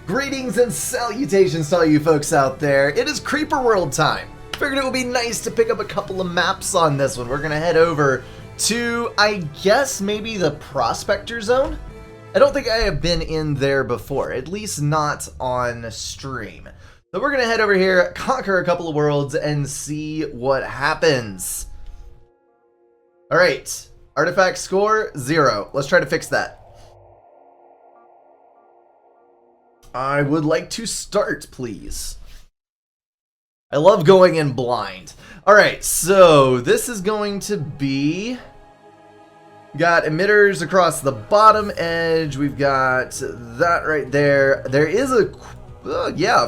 Greetings and salutations to all you folks out there. It is Creeper World time. Figured it would be nice to pick up a couple of maps on this one. We're gonna head over to, I guess, maybe the Prospector Zone? I don't think I have been in there before, at least not on stream. So we're gonna head over here, conquer a couple of worlds, and see what happens. Alright, artifact score, 0. Let's try to fix that. I would like to start, please. I love going in blind. Alright, so this is going to be... Got emitters across the bottom edge. We've got that right there. There is a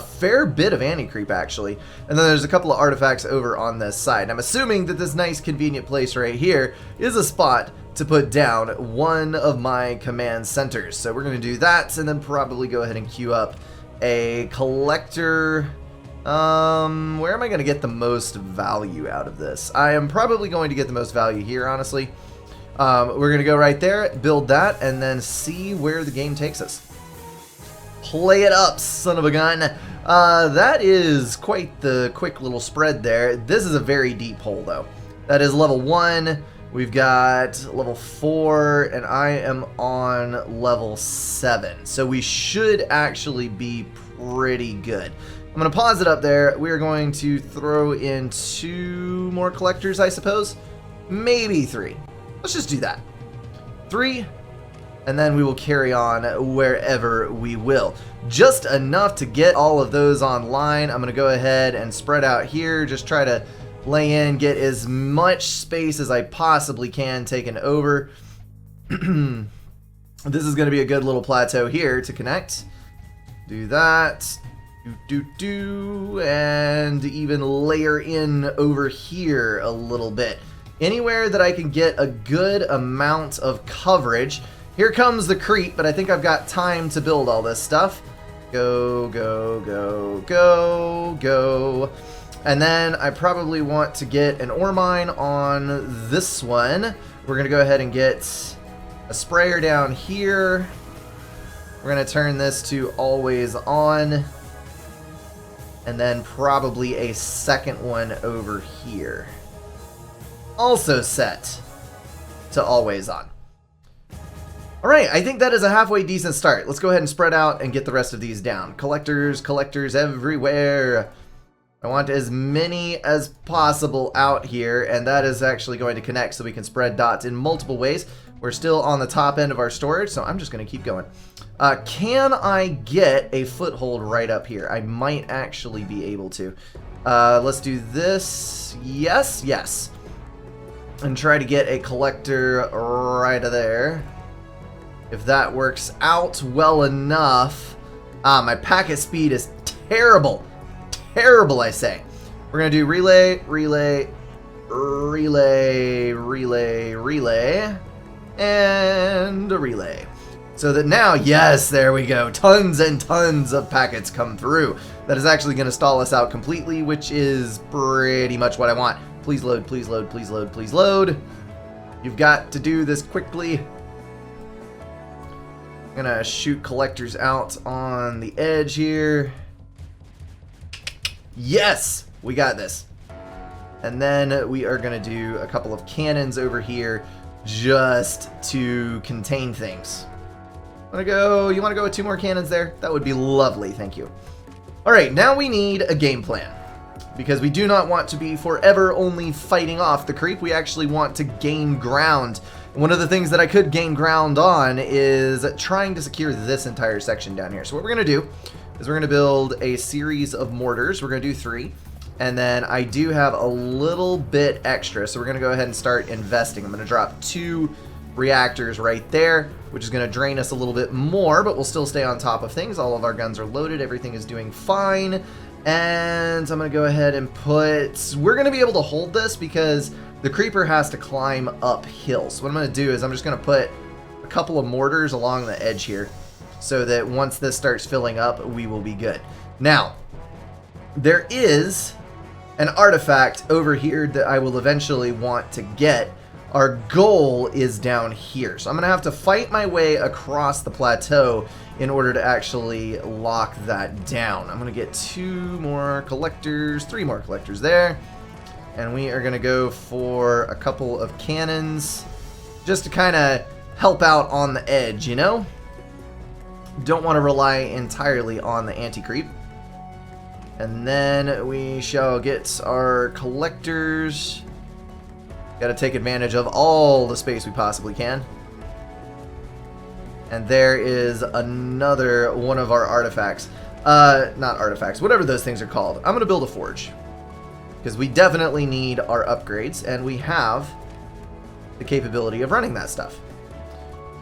fair bit of anti-creep, actually. And then there's a couple of artifacts over on this side. And I'm assuming that this nice convenient place right here is a spot to put down one of my command centers. So we're going to do that and then probably go ahead and queue up a collector. Where am I going to get the most value out of this? I am probably going to get the most value here, honestly. We're going to go right there, build that, and then see where the game takes us. Play it up, son of a gun. That is quite the quick little spread there. This is a very deep hole, though. That is level 1. We've got level 4, and I am on level 7. So we should actually be pretty good. I'm going to pause it up there. We're going to throw in 2 more collectors, I suppose. Maybe 3. Let's just do that. 3, and then we will carry on wherever we will. Just enough to get all of those online. I'm going to go ahead and spread out here. Just try to lay in, get as much space as I possibly can taken over. This is going to be a good little plateau here to connect. Do that. And even layer in over here a little bit. Anywhere that I can get a good amount of coverage. Here comes the creep, but I think I've got time to build all this stuff. Go, go, go, go, go. And then I probably want to get an ore mine on this one. We're going to go ahead and get a sprayer down here. We're going to turn this to always on. And then probably a second one over here. Also set to always on. Alright, I think that is a halfway decent start. Let's go ahead and spread out and get the rest of these down. Collectors, collectors everywhere. I want as many as possible out here, and that is actually going to connect so we can spread dots in multiple ways. We're still on the top end of our storage, so I'm just going to keep going. Can I get a foothold right up here? I might actually be able to. Let's do this. Yes, yes. And try to get a collector right there. If that works out well enough. My packet speed is terrible. Terrible, I say. We're going to do relay, relay, relay, relay, relay, and a relay. So that now, yes, there we go. Tons and tons of packets come through. That is actually going to stall us out completely, which is pretty much what I want. Please load, please load, please load, please load. You've got to do this quickly. I'm going to shoot collectors out on the edge here. Yes, we got this. And then we are going to do a couple of cannons over here just to contain things. You want to go with 2 more cannons there? That would be lovely, thank you. All right, now we need a game plan. Because we do not want to be forever only fighting off the creep. We actually want to gain ground. One of the things that I could gain ground on is trying to secure this entire section down here. So what we're going to do is we're going to build a series of mortars. We're going to do 3. And then I do have a little bit extra. So we're going to go ahead and start investing. I'm going to drop 2 reactors right there, which is going to drain us a little bit more, but we'll still stay on top of things. All of our guns are loaded. Everything is doing fine. And I'm going to go ahead and we're going to be able to hold this because the creeper has to climb uphill. So what I'm going to do is I'm just going to put a couple of mortars along the edge here so that once this starts filling up, we will be good. Now, there is an artifact over here that I will eventually want to get. Our goal is down here. So I'm going to have to fight my way across the plateau in order to actually lock that down. I'm going to get 2 more collectors, 3 more collectors there. And we are going to go for a couple of cannons just to kind of help out on the edge, you know? Don't want to rely entirely on the anti-creep. And then we shall get our collectors. Got to take advantage of all the space we possibly can. And there is another one of our artifacts. Not artifacts, whatever those things are called. I'm going to build a forge, because we definitely need our upgrades, and we have the capability of running that stuff.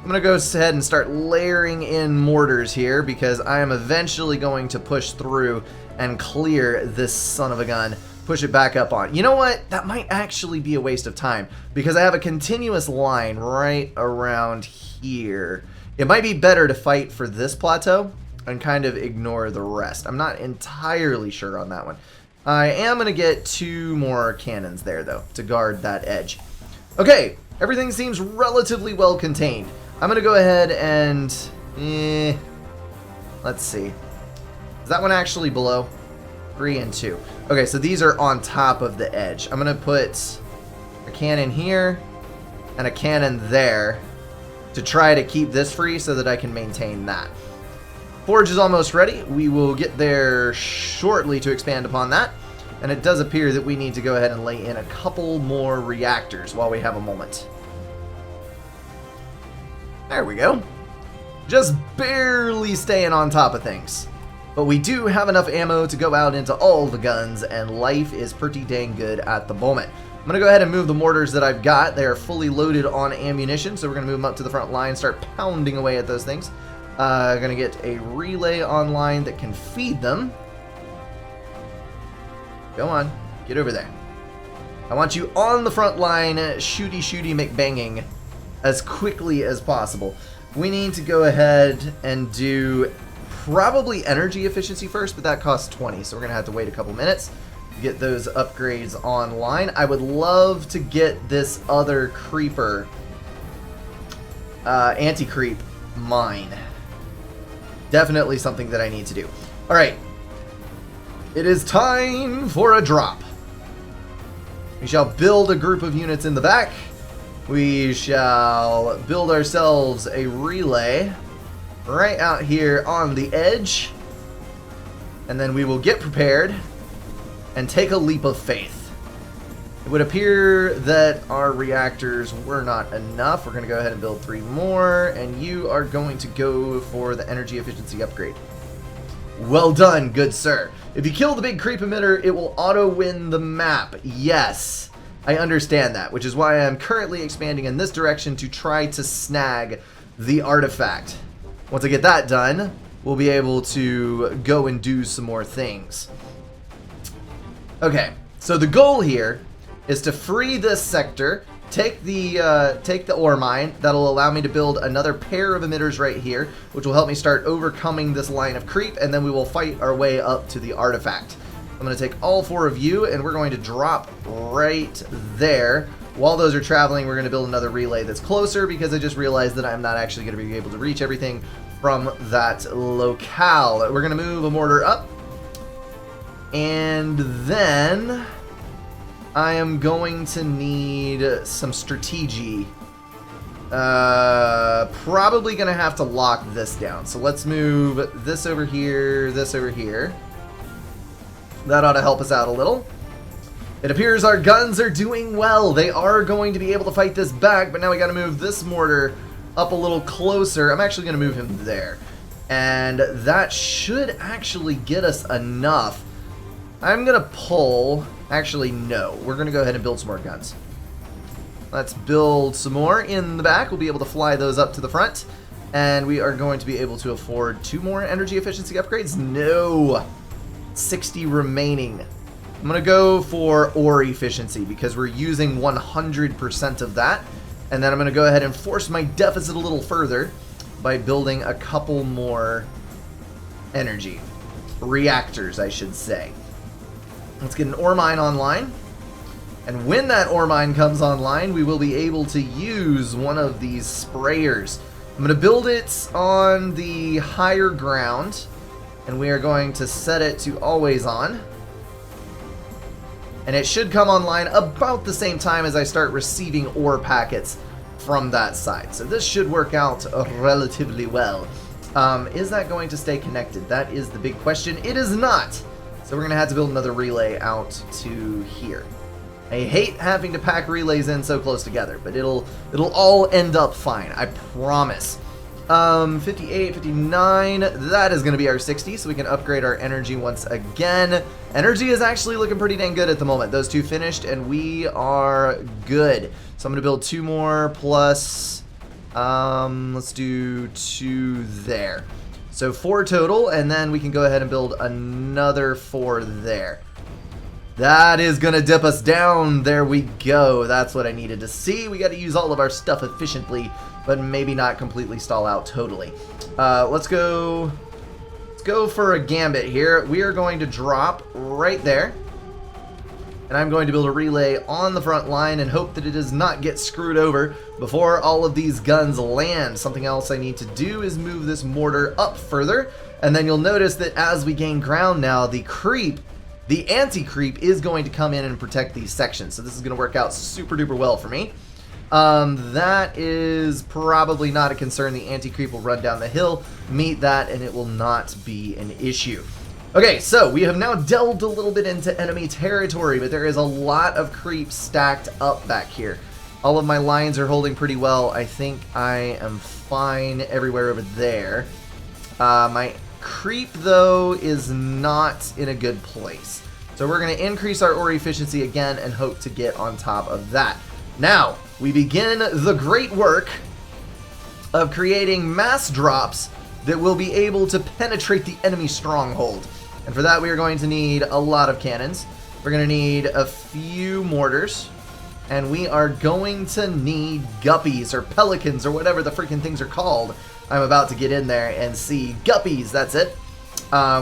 I'm going to go ahead and start layering in mortars here, because I am eventually going to push through and clear this son of a gun. Push it back up on. You know what? That might actually be a waste of time, because I have a continuous line right around here. It might be better to fight for this plateau and kind of ignore the rest. I'm not entirely sure on that one. I am going to get 2 more cannons there, though, to guard that edge. Okay, everything seems relatively well contained. I'm going to go ahead and... let's see. Is that one actually below? 3 and 2. Okay, so these are on top of the edge. I'm going to put a cannon here and a cannon there to try to keep this free so that I can maintain that. Forge is almost ready. We will get there shortly to expand upon that. And it does appear that we need to go ahead and lay in a couple more reactors while we have a moment. There we go. Just barely staying on top of things. But we do have enough ammo to go out into all the guns, and life is pretty dang good at the moment. I'm going to go ahead and move the mortars that I've got. They are fully loaded on ammunition, so we're going to move them up to the front line, start pounding away at those things. Going to get a relay online that can feed them. Go on, get over there. I want you on the front line, shooty McBanging, as quickly as possible. We need to go ahead and do probably energy efficiency first, but that costs 20, so we're going to have to wait a couple minutes to get those upgrades online. I would love to get this other creeper, anti-creep mine. Definitely something that I need to do. Alright. It is time for a drop. We shall build a group of units in the back. We shall build ourselves a relay right out here on the edge. And then we will get prepared and take a leap of faith. It would appear that our reactors were not enough. We're going to go ahead and build 3 more, and you are going to go for the energy efficiency upgrade. Well done, good sir. If you kill the big creep emitter, it will auto-win the map. Yes, I understand that, which is why I'm currently expanding in this direction to try to snag the artifact. Once I get that done, we'll be able to go and do some more things. Okay, so the goal here is to free this sector, take the ore mine. That'll allow me to build another pair of emitters right here, which will help me start overcoming this line of creep, and then we will fight our way up to the artifact. I'm going to take all 4 of you, and we're going to drop right there. While those are traveling, we're going to build another relay that's closer, because I just realized that I'm not actually going to be able to reach everything from that locale. We're going to move a mortar up, and then I am going to need some strategy. Probably going to have to lock this down. So let's move this over here, this over here. That ought to help us out a little. It appears our guns are doing well. They are going to be able to fight this back, but now we got to move this mortar up a little closer. I'm actually going to move him there. And that should actually get us enough. I'm going to pull... Actually, no. We're going to go ahead and build some more guns. Let's build some more in the back. We'll be able to fly those up to the front. And we are going to be able to afford 2 more energy efficiency upgrades. No! 60 remaining. I'm going to go for ore efficiency because we're using 100% of that. And then I'm going to go ahead and force my deficit a little further by building a couple more energy. Reactors, I should say. Let's get an ore mine online. And when that ore mine comes online, we will be able to use one of these sprayers. I'm going to build it on the higher ground, and we are going to set it to always on. And it should come online about the same time as I start receiving ore packets from that side. So this should work out relatively well. Is that going to stay connected? That is the big question. It is not. So we're going to have to build another relay out to here. I hate having to pack relays in so close together, but it'll all end up fine, I promise. 58, 59, that is going to be our 60, so we can upgrade our energy once again. Energy is actually looking pretty dang good at the moment. Those two finished, and we are good. So I'm going to build 2 more plus, let's do 2 there. So 4 total, and then we can go ahead and build another 4 there. That is going to dip us down. There we go. That's what I needed to see. We got to use all of our stuff efficiently, but maybe not completely stall out totally. Let's go for a gambit here. We are going to drop right there. And I'm going to build a relay on the front line and hope that it does not get screwed over before all of these guns land. Something else I need to do is move this mortar up further. And then you'll notice that as we gain ground now, the anti-creep is going to come in and protect these sections. So this is going to work out super duper well for me. That is probably not a concern. The anti-creep will run down the hill, meet that, and it will not be an issue. Okay, so we have now delved a little bit into enemy territory, but there is a lot of creep stacked up back here. All of my lines are holding pretty well. I think I am fine everywhere over there. My creep, though, is not in a good place. So we're going to increase our ore efficiency again and hope to get on top of that. Now, we begin the great work of creating mass drops that will be able to penetrate the enemy stronghold. And for that, we are going to need a lot of cannons. We're going to need a few mortars. And we are going to need guppies or pelicans or whatever the freaking things are called. I'm about to get in there and see. Guppies, that's it.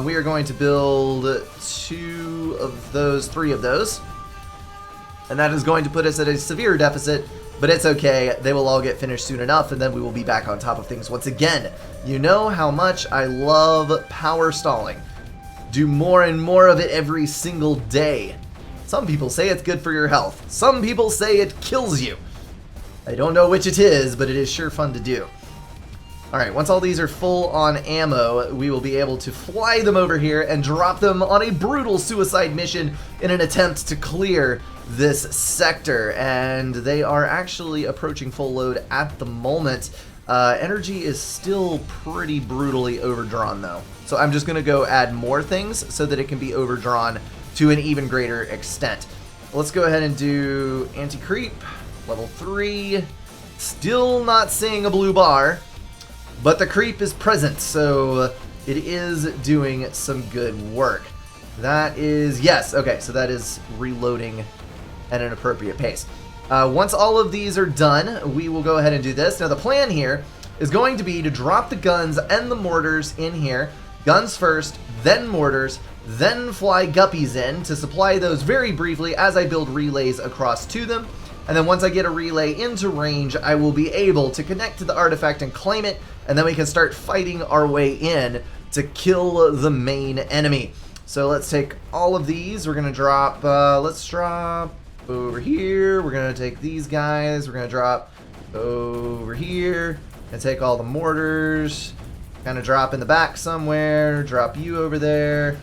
We are going to build 2 of those, 3 of those. And that is going to put us at a severe deficit, but it's okay. They will all get finished soon enough, and then we will be back on top of things once again. You know how much I love power stalling. Do more and more of it every single day. Some people say it's good for your health. Some people say it kills you. I don't know which it is, but it is sure fun to do. Alright, once all these are full on ammo, we will be able to fly them over here and drop them on a brutal suicide mission in an attempt to clear this sector. And they are actually approaching full load at the moment. Energy is still pretty brutally overdrawn though. So I'm just going to go add more things so that it can be overdrawn to an even greater extent. Let's go ahead and do anti-creep, level 3. Still not seeing a blue bar, but the creep is present, so it is doing some good work. That is, yes, okay, so that is reloading at an appropriate pace. Once all of these are done, we will go ahead and do this. Now the plan here is going to be to drop the guns and the mortars in here. Guns first, then mortars, then fly guppies in to supply those very briefly as I build relays across to them. And then once I get a relay into range, I will be able to connect to the artifact and claim it, and then we can start fighting our way in to kill the main enemy. So let's take all of these. We're going to drop, let's drop over here. We're going to take these guys. We're going to drop over here and take all the mortars. Kind of drop in the back somewhere. Drop you over there.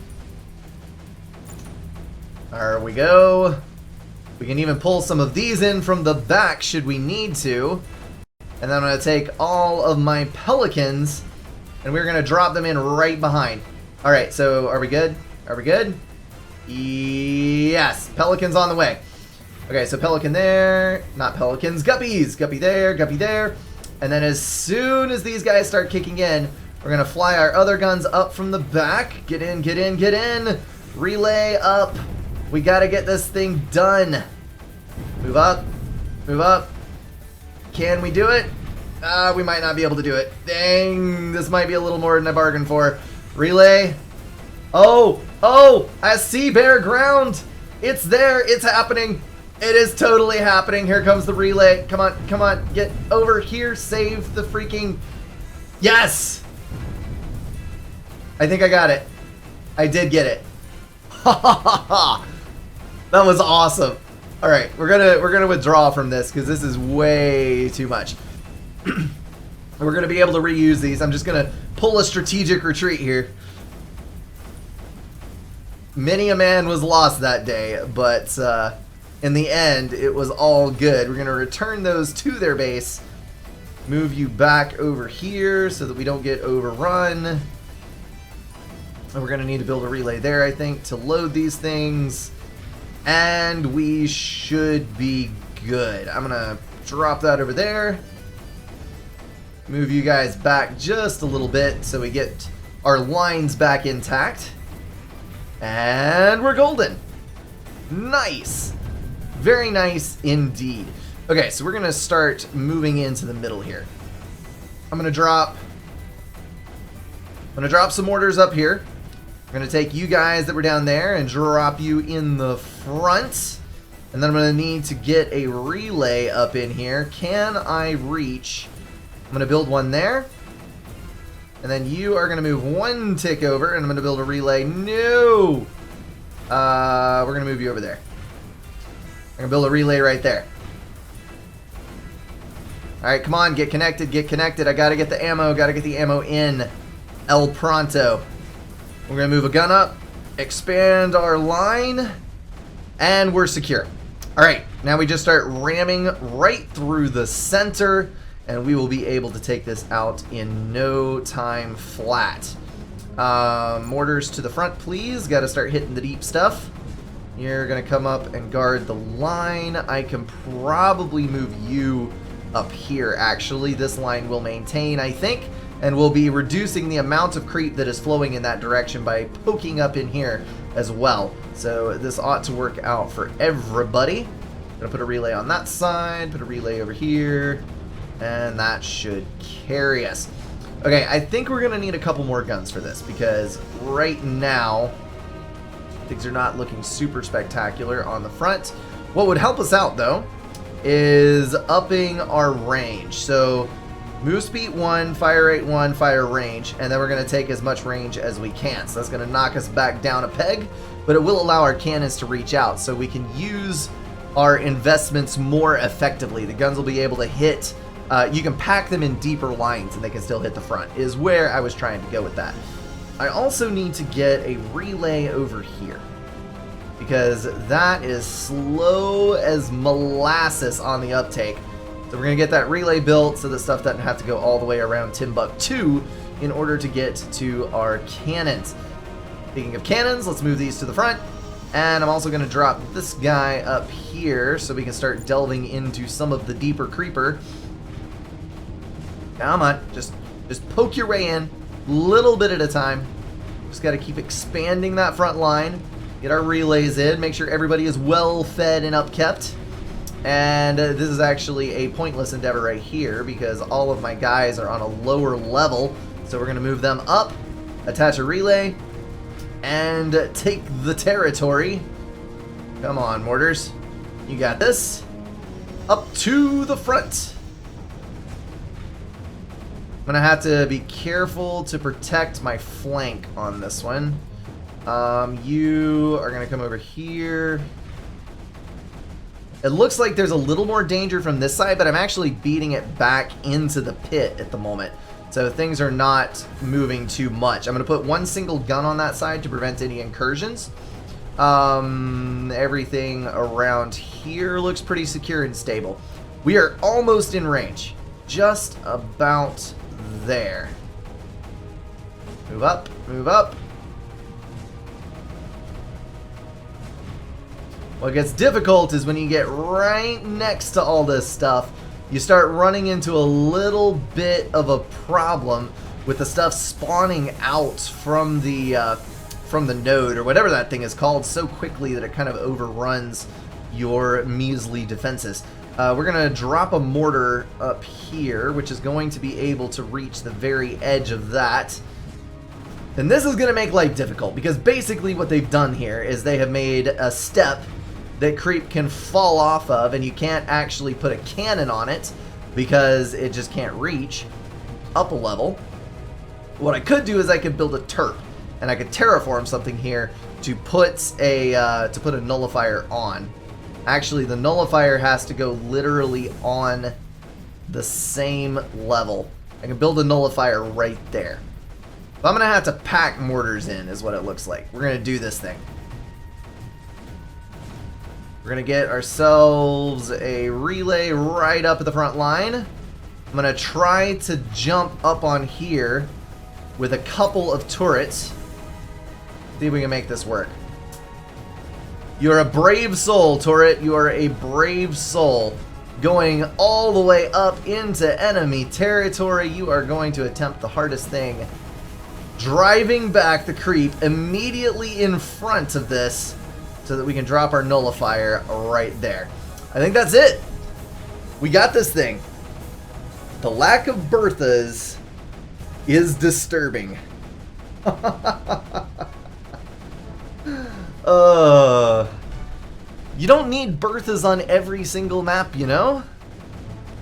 There we go. We can even pull some of these in from the back should we need to. And then I'm going to take all of my pelicans and we're going to drop them in right behind. Alright, so are we good? Are we good? Yes, pelicans on the way. Okay, so pelican there. Not pelicans, guppies. Guppy there, guppy there. And then as soon as these guys start kicking in, we're going to fly our other guns up from the back. Get in, get in, get in. Relay up. We got to get this thing done. Move up. Move up. Can we do it? We might not be able to do it. Dang, this might be a little more than I bargained for. Relay. Oh, I see bare ground. It's there. It's happening. It is totally happening. Here comes the relay. Come on, come on. Get over here. Save the freaking... Yes! I think I got it. I did get it. Ha ha ha ha! That was awesome. All right, we're gonna withdraw from this because this is way too much. We're gonna be able to reuse these. I'm just gonna pull a strategic retreat here. Many a man was lost that day, but in the end, it was all good. We're gonna return those to their base. Move you back over here so that we don't get overrun. And we're gonna need to build a relay there, I think, to load these things. And we should be good. I'm gonna drop that over there. Move you guys back just a little bit so we get our lines back intact. And we're golden. Nice. Very nice indeed. Okay, so we're gonna start moving into the middle here. I'm gonna drop some mortars up here. I'm gonna take you guys that were down there and drop you in the front. And then I'm gonna need to get a relay up in here. Can I reach? I'm gonna build one there. And then you are gonna move one tick over and I'm gonna build a relay. No! We're gonna move you over there. I'm gonna build a relay right there. Alright, come on, get connected, get connected. I gotta get the ammo in. El Pronto. We're gonna move a gun up, expand our line, and we're secure. Alright, now we just start ramming right through the center, and we will be able to take this out in no time flat. Mortars to the front, please. Gotta start hitting the deep stuff. You're gonna come up and guard the line. I can probably move you up here, actually. This line will maintain, I think, and we'll be reducing the amount of creep that is flowing in that direction by poking up in here as well. So this ought to work out for everybody. Gonna put a relay on that side, put a relay over here, and that should carry us. Okay, I think we're gonna need a couple more guns for this because right now things are not looking super spectacular on the front. What would help us out though is upping our range. So move speed 1, fire rate 1, fire range, and then we're going to take as much range as we can. So that's going to knock us back down a peg, but it will allow our cannons to reach out so we can use our investments more effectively. The guns will be able to hit, you can pack them in deeper lines and they can still hit the front, is where I was trying to go with that. I also need to get a relay over here, because that is slow as molasses on the uptake. So we're going to get that relay built so the stuff doesn't have to go all the way around Timbuktu in order to get to our cannons. Speaking of cannons, let's move these to the front. And I'm also going to drop this guy up here so we can start delving into some of the deeper creeper. Come on, just poke your way in, little bit at a time. Just got to keep expanding that front line. Get our relays in, make sure everybody is well fed and upkept. And this is actually a pointless endeavor right here because all of my guys are on a lower level. So we're going to move them up, attach a relay, and take the territory. Come on, mortars. You got this. Up to the front. I'm going to have to be careful to protect my flank on this one. You are going to come over here. It looks like there's a little more danger from this side, but I'm actually beating it back into the pit at the moment. So things are not moving too much. I'm going to put one single gun on that side to prevent any incursions. Everything around here looks pretty secure and stable. We are almost in range. Just about there. Move up, move up. What gets difficult is when you get right next to all this stuff, you start running into a little bit of a problem with the stuff spawning out from the node or whatever that thing is called so quickly that it kind of overruns your measly defenses. We're going to drop a mortar up here, which is going to be able to reach the very edge of that. And this is going to make life difficult because basically what they've done here is they have made a step that creep can fall off of, and you can't actually put a cannon on it because it just can't reach up a level. What I could do is I could build a turret, and I could terraform something here to put a nullifier on. Actually, the nullifier has to go literally on the same level. I can build a nullifier right there. But I'm gonna have to pack mortars in, is what it looks like. We're gonna do this thing. We're gonna get ourselves a relay right up at the front line. I'm gonna try to jump up on here with a couple of turrets. See if we can make this work. You're a brave soul, turret. You are a brave soul. Going all the way up into enemy territory. You are going to attempt the hardest thing. Driving back the creep immediately in front of this so that we can drop our nullifier right there. I think that's it. We got this thing. The lack of Berthas is disturbing. You don't need Berthas on every single map, you know?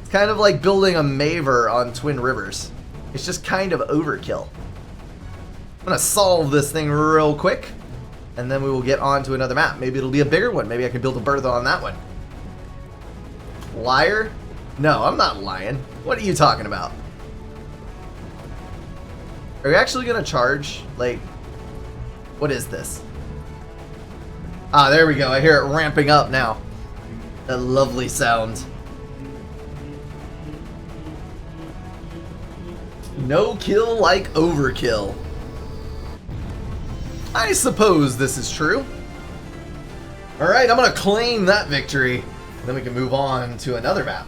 It's kind of like building a Maver on Twin Rivers. It's just kind of overkill. I'm gonna solve this thing real quick, and then we will get on to another map. Maybe it'll be a bigger one. Maybe I can build a Bertha on that one. Liar? No, I'm not lying. What are you talking about? Are you actually gonna charge? Like, what is this? Ah, there we go. I hear it ramping up now. That lovely sound. No kill like overkill. I suppose this is true. Alright, I'm gonna claim that victory. Then we can move on to another map.